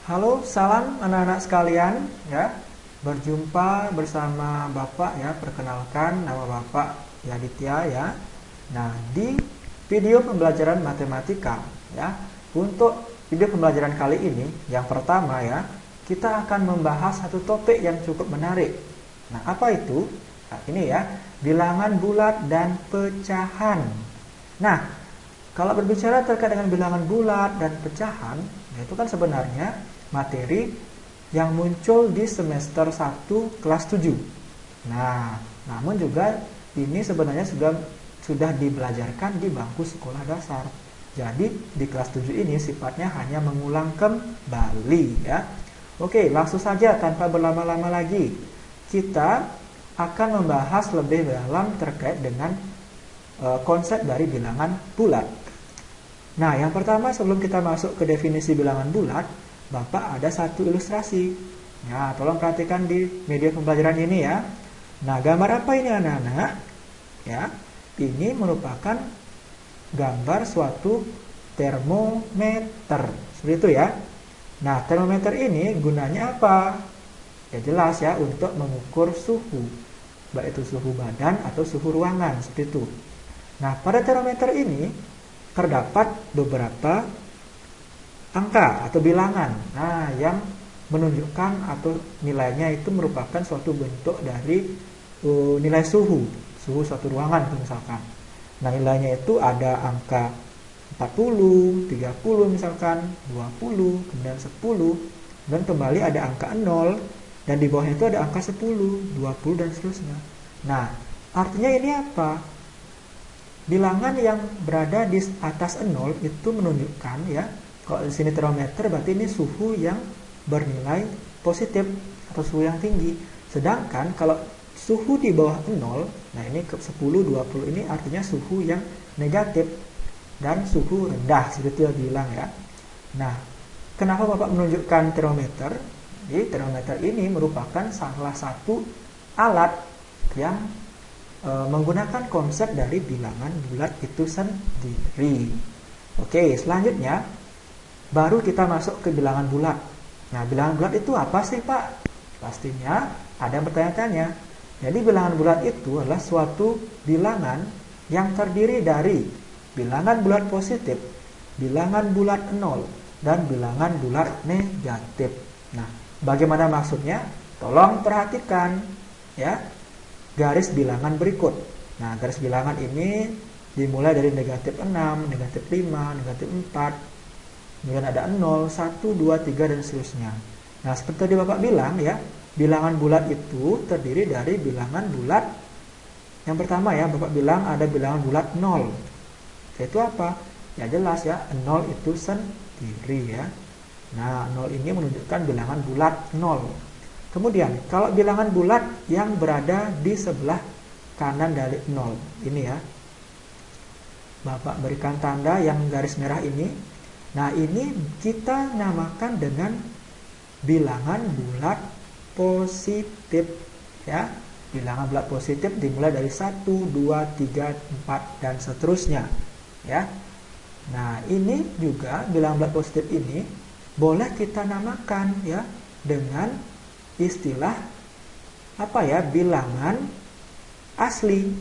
Halo, salam anak-anak sekalian ya. Berjumpa bersama Bapak ya. Perkenalkan nama Bapak Yaditya ya. Nah, di video pembelajaran matematika ya. Untuk video pembelajaran kali ini yang pertama ya, kita akan membahas satu topik yang cukup menarik. Nah, apa itu? Nah, ini ya, bilangan bulat dan pecahan. Nah, kalau berbicara terkait dengan bilangan bulat dan pecahan, itu kan sebenarnya materi yang muncul di semester 1 kelas 7. Nah, namun juga ini sebenarnya sudah dibelajarkan di bangku sekolah dasar. Jadi di kelas 7 ini sifatnya hanya mengulang kembali ya. Oke, langsung saja tanpa berlama-lama lagi. Kita akan membahas lebih dalam terkait dengan konsep dari bilangan bulat. Nah, yang pertama sebelum kita masuk ke definisi bilangan bulat, Bapak ada satu ilustrasi. Nah, tolong perhatikan di media pembelajaran ini ya. Nah, gambar apa ini anak-anak? Ya, ini merupakan gambar suatu termometer. Seperti itu ya. Nah, termometer ini gunanya apa? Ya jelas ya, untuk mengukur suhu. Baik itu suhu badan atau suhu ruangan, seperti itu. Nah, pada termometer ini terdapat beberapa angka atau bilangan. Nah, yang menunjukkan atau nilainya itu merupakan suatu bentuk dari nilai suhu suatu ruangan misalkan. Nah, nilainya itu ada angka 40, 30 misalkan, 20, kemudian 10, dan kembali ada angka 0, dan di bawahnya itu ada angka 10, 20, dan seterusnya. Nah, artinya ini apa? Bilangan yang berada di atas 0 itu menunjukkan ya, kalau di sini termometer berarti ini suhu yang bernilai positif atau suhu yang tinggi. Sedangkan kalau suhu di bawah 0, nah ini ke 10, 20 ini artinya suhu yang negatif dan suhu rendah, seperti itu bilang ya. Nah, kenapa Bapak menunjukkan termometer? Jadi termometer ini merupakan salah satu alat yang menggunakan konsep dari bilangan bulat itu sendiri. Oke, selanjutnya baru kita masuk ke bilangan bulat. Nah, bilangan bulat itu apa sih, Pak? Pastinya ada yang bertanya-tanya. Jadi bilangan bulat itu adalah suatu bilangan yang terdiri dari bilangan bulat positif, bilangan bulat 0, dan bilangan bulat negatif. Nah, bagaimana maksudnya? Tolong perhatikan ya garis bilangan berikut. Nah, garis bilangan ini dimulai dari negatif 6, negatif 5, negatif 4, kemudian ada 0, 1, 2, 3, dan seterusnya. Nah, seperti tadi Bapak bilang ya, bilangan bulat itu terdiri dari bilangan bulat. Yang pertama ya, Bapak bilang ada bilangan bulat 0. Itu apa? Ya jelas ya, 0 itu sendiri ya. Nah, 0 ini menunjukkan bilangan bulat 0. Kemudian, kalau bilangan bulat yang berada di sebelah kanan dari 0, ini ya. Bapak berikan tanda yang garis merah ini. Nah, ini kita namakan dengan bilangan bulat positif ya. Bilangan bulat positif dimulai dari 1, 2, 3, 4 dan seterusnya ya. Nah, ini juga bilangan bulat positif ini boleh kita namakan ya dengan istilah apa ya, bilangan asli.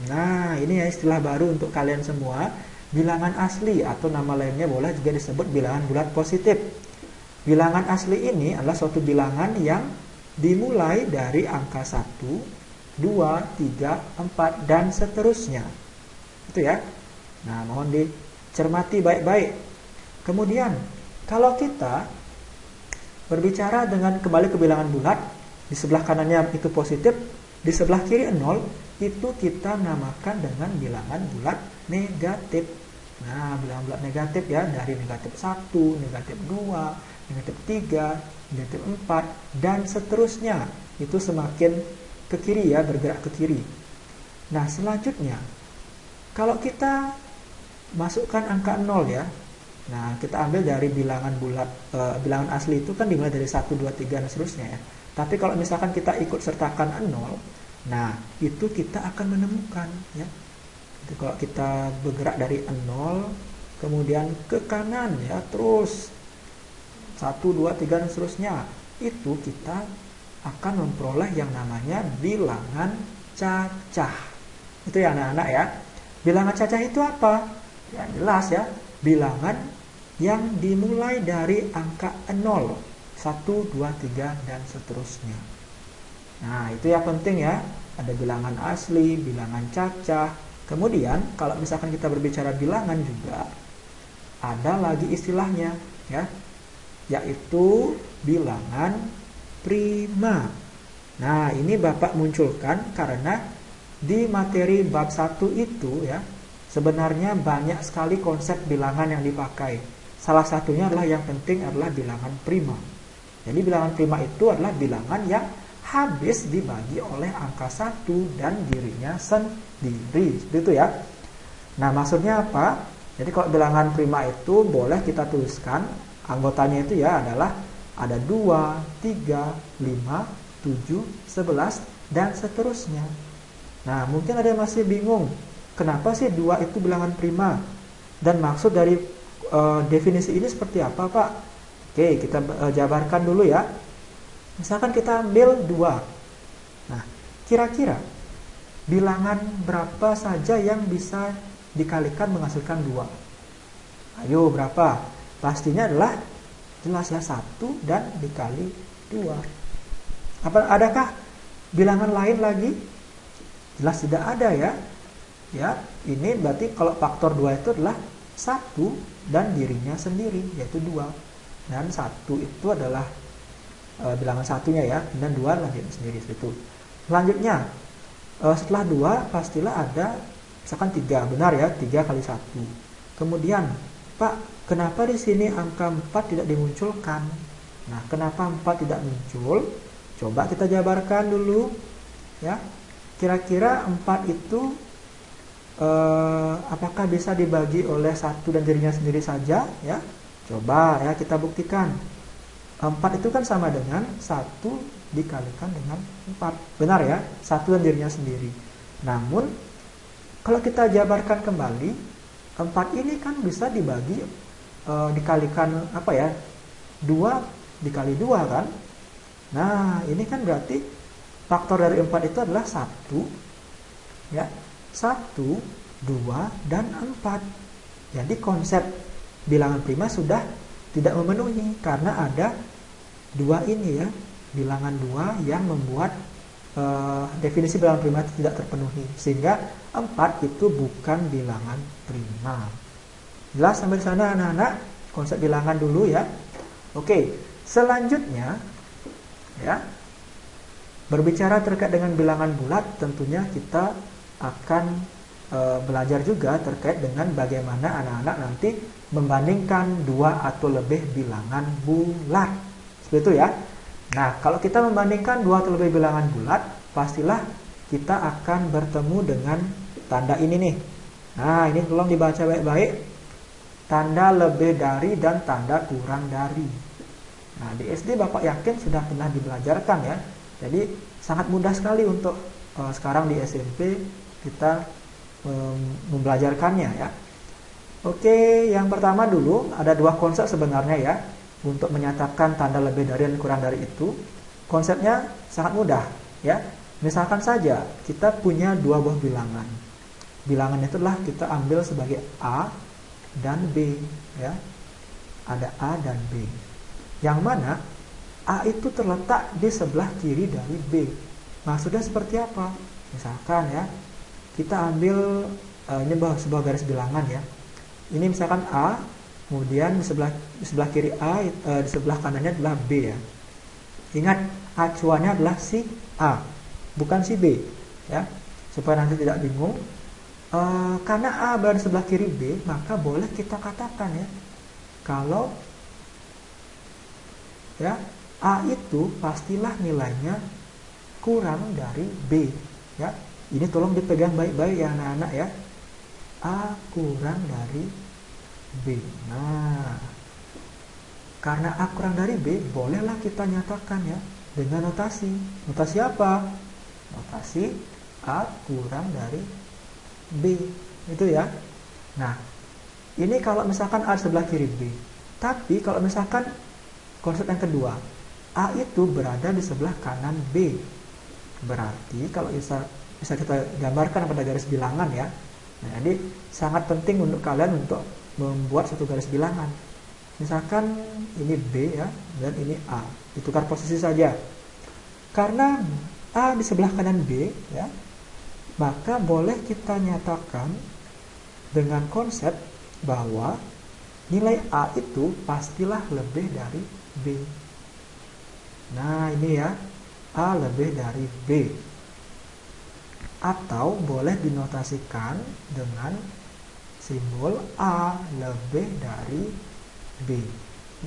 Nah, ini ya istilah baru untuk kalian semua, bilangan asli, atau nama lainnya boleh juga disebut bilangan bulat positif. Bilangan asli ini adalah suatu bilangan yang dimulai dari angka 1, 2, 3, 4 dan seterusnya. Itu ya. Nah, mohon dicermati baik-baik. Kemudian, kalau kita berbicara dengan kembali ke bilangan bulat, di sebelah kanannya itu positif, di sebelah kiri 0, itu kita namakan dengan bilangan bulat negatif. Nah, bilangan bulat negatif ya, dari negatif 1, negatif 2, negatif 3, negatif 4, dan seterusnya. Itu semakin ke kiri ya, bergerak ke kiri. Nah, selanjutnya, kalau kita masukkan angka 0 ya, nah, kita ambil dari bilangan bulat, bilangan asli itu kan dimulai dari 1, 2, 3 dan seterusnya ya. Tapi kalau misalkan kita ikut sertakan 0, nah itu kita akan menemukan ya. Jadi kalau kita bergerak dari 0 kemudian ke kanan ya, terus 1, 2, 3, dan seterusnya. Itu kita akan memperoleh yang namanya bilangan cacah. Itu ya anak-anak ya. Bilangan cacah itu apa? Ya jelas ya, bilangan yang dimulai dari angka 0, 1, 2, 3, dan seterusnya. Nah, itu yang penting ya. Ada bilangan asli, bilangan cacah. Kemudian, kalau misalkan kita berbicara bilangan juga, ada lagi istilahnya ya, yaitu bilangan prima. Nah, ini Bapak munculkan karena di materi bab 1 itu ya, sebenarnya banyak sekali konsep bilangan yang dipakai. Salah satunya adalah yang penting adalah bilangan prima. Jadi bilangan prima itu adalah bilangan yang habis dibagi oleh angka 1 dan dirinya sendiri. Itu ya. Nah, maksudnya apa? Jadi kalau bilangan prima itu boleh kita tuliskan anggotanya itu ya adalah ada 2, 3, 5, 7, 11, dan seterusnya. Nah, mungkin ada yang masih bingung, kenapa sih 2 itu bilangan prima? Dan maksud dari definisi ini seperti apa, Pak? Oke, kita jabarkan dulu ya. Misalkan kita ambil 2. Nah, kira-kira bilangan berapa saja yang bisa dikalikan menghasilkan 2? Ayo, berapa? Pastinya adalah jelas ya 1 dan dikali 2. Adakah bilangan lain lagi? Jelas tidak ada ya. Ya, ini berarti kalau faktor 2 itu adalah 1 dan dirinya sendiri, yaitu 2. Dan 1 itu adalah bilangan satunya ya, dan 2 adalah dirinya sendiri itu. Selanjutnya, setelah 2 pastilah ada misalkan 3, benar ya, 3 kali 1. Kemudian, Pak, kenapa di sini angka 4 tidak dimunculkan? Nah, kenapa 4 tidak muncul? Coba kita jabarkan dulu ya. Kira-kira 4 itu apakah bisa dibagi oleh 1 dan dirinya sendiri saja ya? Coba ya kita buktikan. 4 itu kan sama dengan 1 dikalikan dengan 4. Benar ya? 1 dan dirinya sendiri. Namun kalau kita jabarkan kembali, 4 ini kan bisa dibagi dikalikan apa ya? 2 dikali 2 kan? Nah, ini kan berarti faktor dari 4 itu adalah 1 ya. 1, 2, dan 4. Jadi konsep bilangan prima sudah tidak memenuhi karena ada 2 ini ya, bilangan 2 yang membuat definisi bilangan prima itu tidak terpenuhi, sehingga 4 itu bukan bilangan prima. Jelas sampai sana anak-anak? Konsep bilangan dulu ya. Oke, selanjutnya ya, berbicara terkait dengan bilangan bulat, tentunya kita akan belajar juga terkait dengan bagaimana anak-anak nanti membandingkan 2 atau lebih bilangan bulat. Seperti itu ya. Nah, kalau kita membandingkan 2 atau lebih bilangan bulat, pastilah kita akan bertemu dengan tanda ini nih. Nah, ini tolong dibaca baik-baik. Tanda lebih dari dan tanda kurang dari. Nah, di SD Bapak yakin sudah pernah dibelajarkan ya. Jadi sangat mudah sekali untuk sekarang di SMP kita membelajarkannya ya. Oke, yang pertama dulu ada 2 konsep sebenarnya ya untuk menyatakan tanda lebih dari dan kurang dari itu. Konsepnya sangat mudah ya. Misalkan saja kita punya 2 buah bilangan. Bilangan itu adalah kita ambil sebagai A dan B ya. Ada A dan B. Yang mana A itu terletak di sebelah kiri dari B. Maksudnya seperti apa? Misalkan ya, kita ambil ini sebuah garis bilangan ya. Ini misalkan A, kemudian di sebelah kiri A, di sebelah kanannya adalah B ya. Ingat, acuannya adalah si A, bukan si B ya. Supaya nanti tidak bingung. Karena A berada di sebelah kiri B, maka boleh kita katakan ya, kalau ya A itu pastilah nilainya kurang dari B ya. Ini tolong dipegang baik-baik ya anak-anak ya. A kurang dari B. Nah, karena A kurang dari B, bolehlah kita nyatakan ya dengan notasi. Notasi apa? Notasi A kurang dari B. Itu ya. Nah, ini kalau misalkan A sebelah kiri B. Tapi kalau misalkan konsep yang kedua, A itu berada di sebelah kanan B. Berarti kalau bisa kita gambarkan pada garis bilangan ya. Nah, jadi sangat penting untuk kalian untuk membuat satu garis bilangan. Misalkan ini B ya, dan ini A. Ditukar posisi saja. Karena A di sebelah kanan B ya, maka boleh kita nyatakan dengan konsep bahwa nilai A itu pastilah lebih dari B. Nah, ini ya, A lebih dari B. Atau boleh dinotasikan dengan simbol A lebih dari B.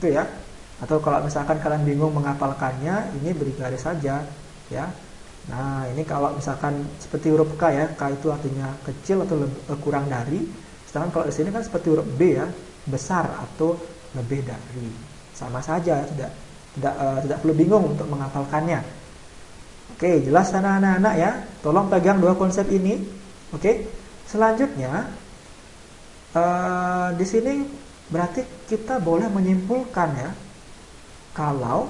Itu ya. Atau kalau misalkan kalian bingung menghafalkannya, ini beri garis saja ya. Nah, ini kalau misalkan seperti huruf K ya, K itu artinya kecil atau kurang dari. Sedangkan kalau di sini kan seperti huruf B ya, besar atau lebih dari. Sama saja, tidak perlu bingung untuk menghafalkannya. Oke, jelas anak-anak ya. Tolong pegang dua konsep ini. Oke. Selanjutnya di sini berarti kita boleh menyimpulkan ya, kalau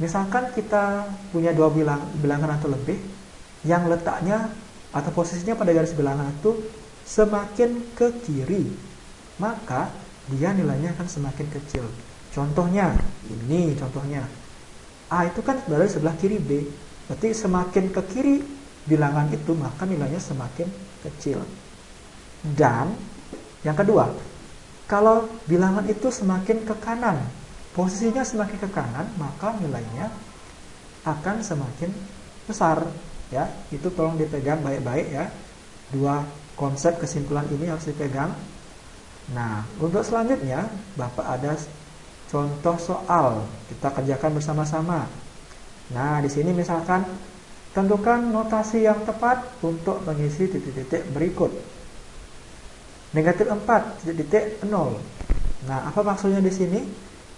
misalkan kita punya dua bilangan atau lebih yang letaknya atau posisinya pada garis bilangan itu semakin ke kiri, maka dia nilainya akan semakin kecil. Contohnya, ini contohnya. A itu kan berada di sebelah kiri B. Berarti semakin ke kiri bilangan itu, maka nilainya semakin kecil. Dan yang kedua, kalau bilangan itu semakin ke kanan, posisinya semakin ke kanan, maka nilainya akan semakin besar. Ya, itu tolong dipegang baik-baik ya. Dua konsep kesimpulan ini harus dipegang. Nah, untuk selanjutnya, Bapak ada contoh soal. Kita kerjakan bersama-sama. Nah, di sini misalkan tentukan notasi yang tepat untuk mengisi titik-titik berikut. Negatif 4, titik-titik 0. Nah, apa maksudnya di sini?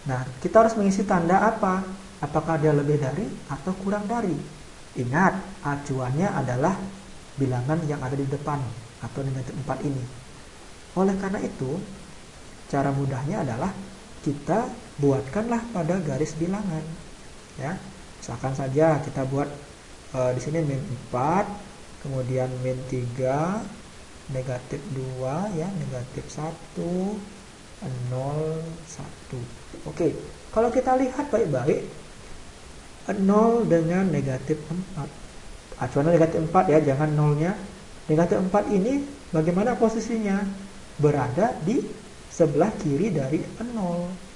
Nah, kita harus mengisi tanda apa? Apakah dia lebih dari atau kurang dari? Ingat, acuannya adalah bilangan yang ada di depan atau negatif 4 ini. Oleh karena itu, cara mudahnya adalah kita buatkanlah pada garis bilangan. Ya, misalkan saja kita buat di sini min 4, kemudian min 3, negatif 2 ya, negatif 1, 0, 1. Oke, kalau kita lihat baik-baik, 0 dengan negatif 4. Acuannya negatif 4 ya, jangan nolnya. Negatif 4 ini bagaimana posisinya? Berada di sebelah kiri dari 0.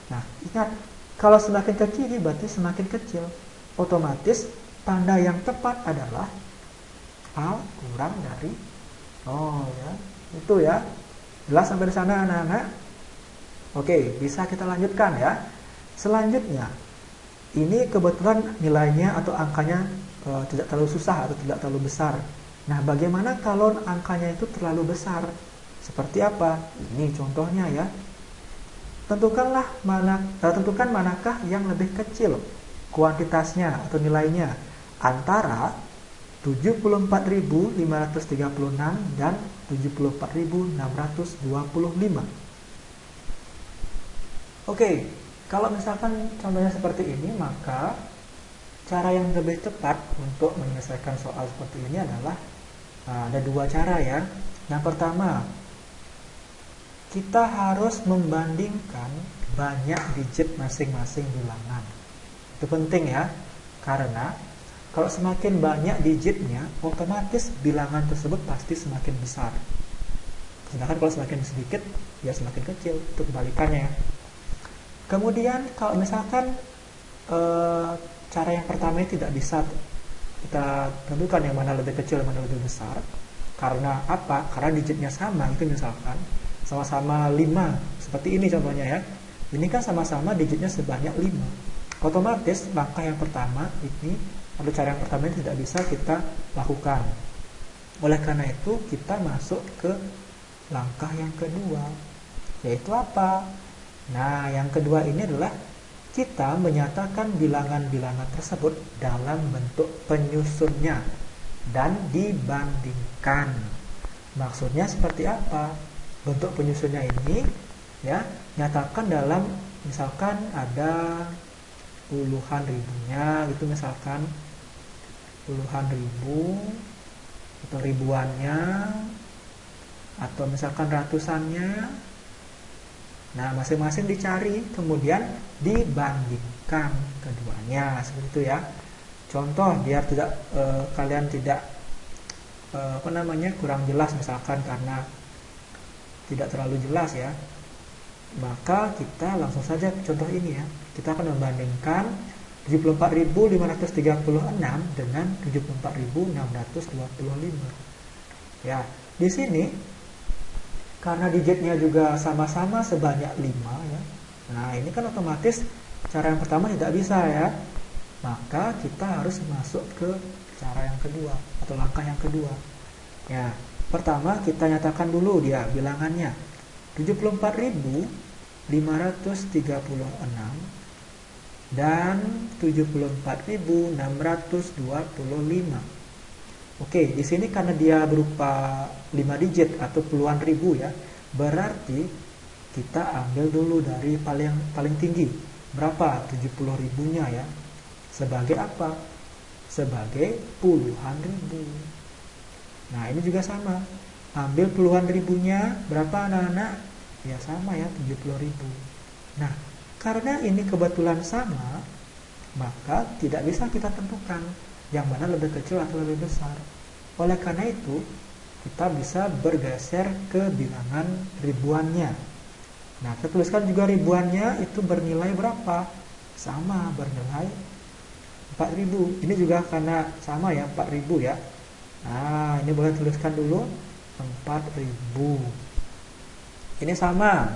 Nah, ingat, kalau semakin ke kiri berarti semakin kecil. Otomatis tanda yang tepat adalah A kurang dari 0 ya. Itu ya. Jelas sampai di sana anak-anak? Oke, bisa kita lanjutkan ya. Selanjutnya, ini kebetulan nilainya atau angkanya tidak terlalu susah atau tidak terlalu besar. Nah, bagaimana kalau angkanya itu terlalu besar? Seperti apa? Ini contohnya ya. Tentukan manakah yang lebih kecil kuantitasnya atau nilainya antara 74.536 dan 74.625. Oke, kalau misalkan contohnya seperti ini, maka cara yang lebih tepat untuk menyelesaikan soal seperti ini adalah ada dua cara ya. Yang pertama, kita harus membandingkan banyak digit masing-masing bilangan. Itu penting ya, karena kalau semakin banyak digitnya, otomatis bilangan tersebut pasti semakin besar. Sedangkan kalau semakin sedikit, ya semakin kecil. Itu kebalikannya. Kemudian kalau misalkan cara yang pertama tidak bisa kita tentukan yang mana lebih kecil, yang mana lebih besar. Karena apa? Karena digitnya sama, itu misalkan sama-sama 5, seperti ini contohnya ya. Ini kan sama-sama digitnya sebanyak 5. Otomatis langkah yang pertama ini, atau cara yang pertama ini tidak bisa kita lakukan. Oleh karena itu kita masuk ke langkah yang kedua, yaitu apa? Nah, yang kedua ini adalah kita menyatakan bilangan-bilangan tersebut dalam bentuk penyusunnya dan dibandingkan. Maksudnya seperti apa? Bentuk penyusunnya ini ya, nyatakan dalam misalkan ada puluhan ribunya gitu misalkan, puluhan ribu atau ribuannya atau misalkan ratusannya. Nah, masing-masing dicari, kemudian dibandingkan keduanya, seperti itu ya. Contoh biar tidak kalian tidak kurang jelas misalkan karena tidak terlalu jelas ya. Maka kita langsung saja contoh ini ya. Kita akan membandingkan 74.536 dengan 74.625. Ya, di sini karena digitnya juga sama-sama sebanyak 5 ya. Nah, ini kan otomatis cara yang pertama tidak bisa ya. Maka kita harus masuk ke cara yang kedua atau langkah yang kedua. Ya, pertama kita nyatakan dulu dia bilangannya. 74.536 dan 74.625. Oke, di sini karena dia berupa 5 digit atau puluhan ribu ya, berarti kita ambil dulu dari paling tinggi. Berapa? 70 ribunya ya. Sebagai apa? Sebagai puluhan ribu. Nah, ini juga sama. Ambil puluhan ribunya, berapa anak-anak? Ya sama ya, 70 ribu. Nah, karena ini kebetulan sama, maka tidak bisa kita tentukan yang mana lebih kecil atau lebih besar. Oleh karena itu, kita bisa bergeser ke bilangan ribuannya. Nah, kita tuliskan juga ribuannya itu bernilai berapa? Sama, bernilai 4.000. Ini juga karena sama ya, 4.000 ya. Nah, ini boleh tuliskan dulu 4.000. Ini sama.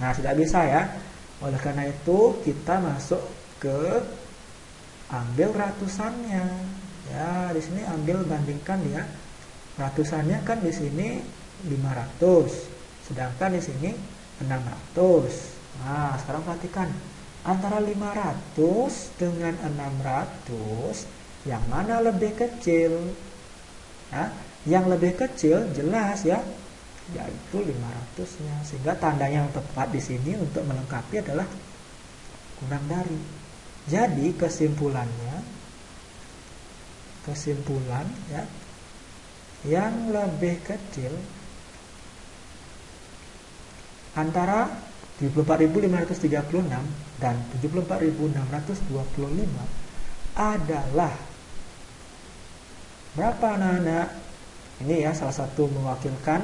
Nah, tidak bisa ya. Oleh karena itu, kita masuk ke ambil ratusannya. Ya, di sini ambil bandingkan ya. Ratusannya kan di sini 500, sedangkan di sini 600. Nah, sekarang perhatikan antara 500 dengan 600 yang mana lebih kecil? Nah, yang lebih kecil jelas ya, yaitu 500-nya. Sehingga tanda yang tepat di sini untuk melengkapi adalah kurang dari. Jadi kesimpulan ya, yang lebih kecil antara 74.536 dan 74.625 adalah berapa anak-anak? Ini ya salah satu mewakilkan,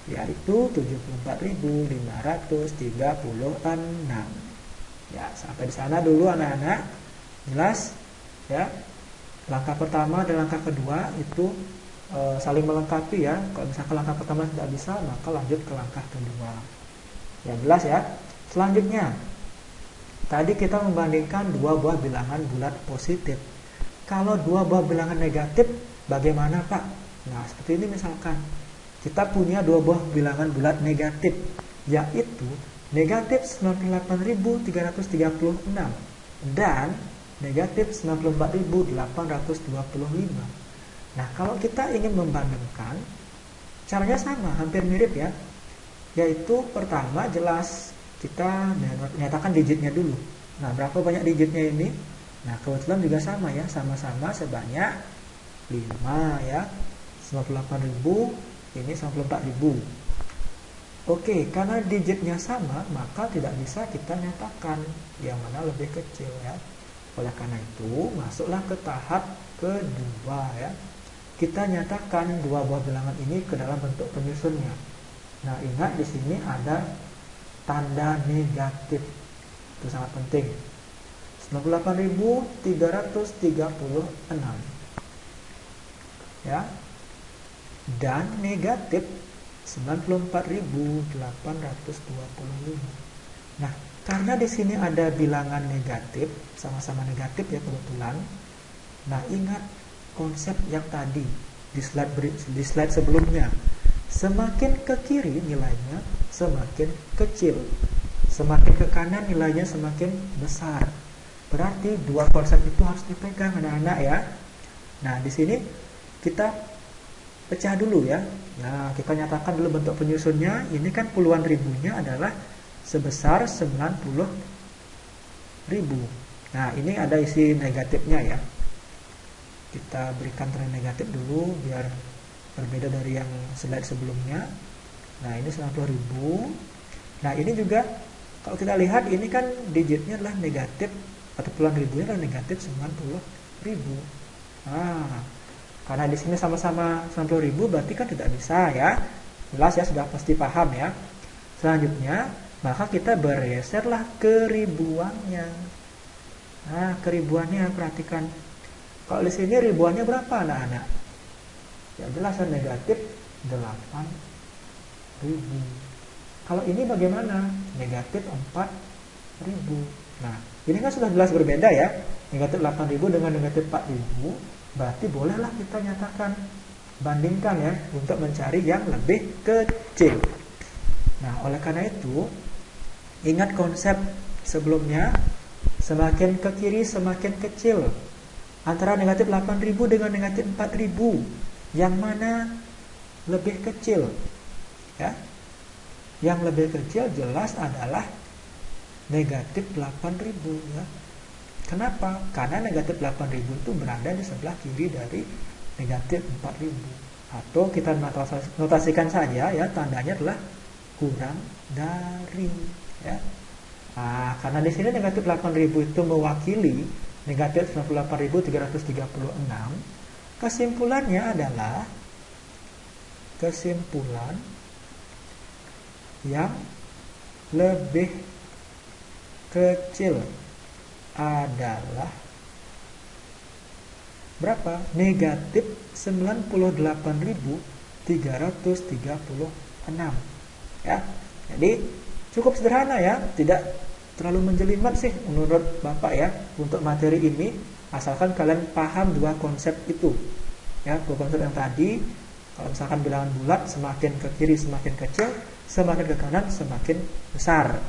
yaitu 74.536. Ya, sampai di sana dulu anak-anak. Jelas? Ya. Langkah pertama dan langkah kedua itu saling melengkapi ya. Kalau misalkan langkah pertama tidak bisa, maka lanjut ke langkah kedua. Ya, jelas ya. Selanjutnya, tadi kita membandingkan dua buah bilangan bulat positif. Kalau dua buah bilangan negatif, bagaimana Pak? Nah, seperti ini misalkan. Kita punya dua buah bilangan bulat negatif, yaitu negatif 98.336 dan negatif 94.825. Nah, kalau kita ingin membandingkan, caranya sama, hampir mirip ya. Yaitu pertama jelas kita menyatakan digitnya dulu. Nah, berapa banyak digitnya ini? Nah, kebetulan juga sama ya, sama-sama sebanyak 5 ya. 98.000, ini 94.000. Oke, karena digitnya sama, maka tidak bisa kita nyatakan yang mana lebih kecil ya. Oleh karena itu, masuklah ke tahap kedua ya. Kita nyatakan dua buah bilangan ini ke dalam bentuk penyusunnya. Nah, ingat di sini ada tanda negatif. Itu sangat penting. 98.336. Ya. Dan negatif 94.825. Nah, karena di sini ada bilangan negatif, sama-sama negatif ya kebetulan. Nah, ingat konsep yang tadi di slide sebelumnya. Semakin ke kiri nilainya semakin kecil, semakin ke kanan nilainya semakin besar. Berarti dua konsep itu harus dipegang anak-anak ya. Nah, di sini kita pecah dulu ya. Nah, kita nyatakan dulu bentuk penyusunnya. Ini kan puluhan ribunya adalah sebesar 90.000. Nah, ini ada isi negatifnya ya. Kita berikan tren negatif dulu biar berbeda dari yang slide sebelumnya. Nah, ini 90.000. Nah, ini juga kalau kita lihat ini kan digitnya adalah negatif atau puluhan ribunya adalah negatif 90.000. Nah, karena di sini sama-sama 90.000 berarti kan tidak bisa ya. Jelas ya, sudah pasti paham ya. Selanjutnya, maka kita bergeserlah ke ribuannya. Nah, keribuannya perhatikan. Kalau di sini ribuannya berapa anak-anak? Ya jelas negatif 8.000. Kalau ini bagaimana? Negatif 4.000. Nah, ini kan sudah jelas berbeda ya. Negatif 8.000 dengan negatif 4.000. Berarti bolehlah kita nyatakan, bandingkan ya, untuk mencari yang lebih kecil. Nah, oleh karena itu, ingat konsep sebelumnya, semakin ke kiri semakin kecil. Antara negatif 8.000 dengan negatif 4.000, yang mana lebih kecil? Ya, yang lebih kecil jelas adalah negatif 8.000 ya. Kenapa? Karena negatif 8.000 itu berada di sebelah kiri dari negatif 4.000. Atau kita notasikan saja ya, tandanya adalah kurang dari ya. Nah, karena di sini negatif 8.000 itu mewakili negatif 98.336, kesimpulannya adalah kesimpulan yang lebih kecil adalah berapa? Negatif 98.336 ya. Jadi cukup sederhana ya, tidak terlalu menjelimet sih menurut Bapak ya untuk materi ini, asalkan kalian paham dua konsep itu ya. Dua konsep yang tadi, kalau misalkan bilangan bulat semakin ke kiri semakin kecil, semakin ke kanan semakin besar.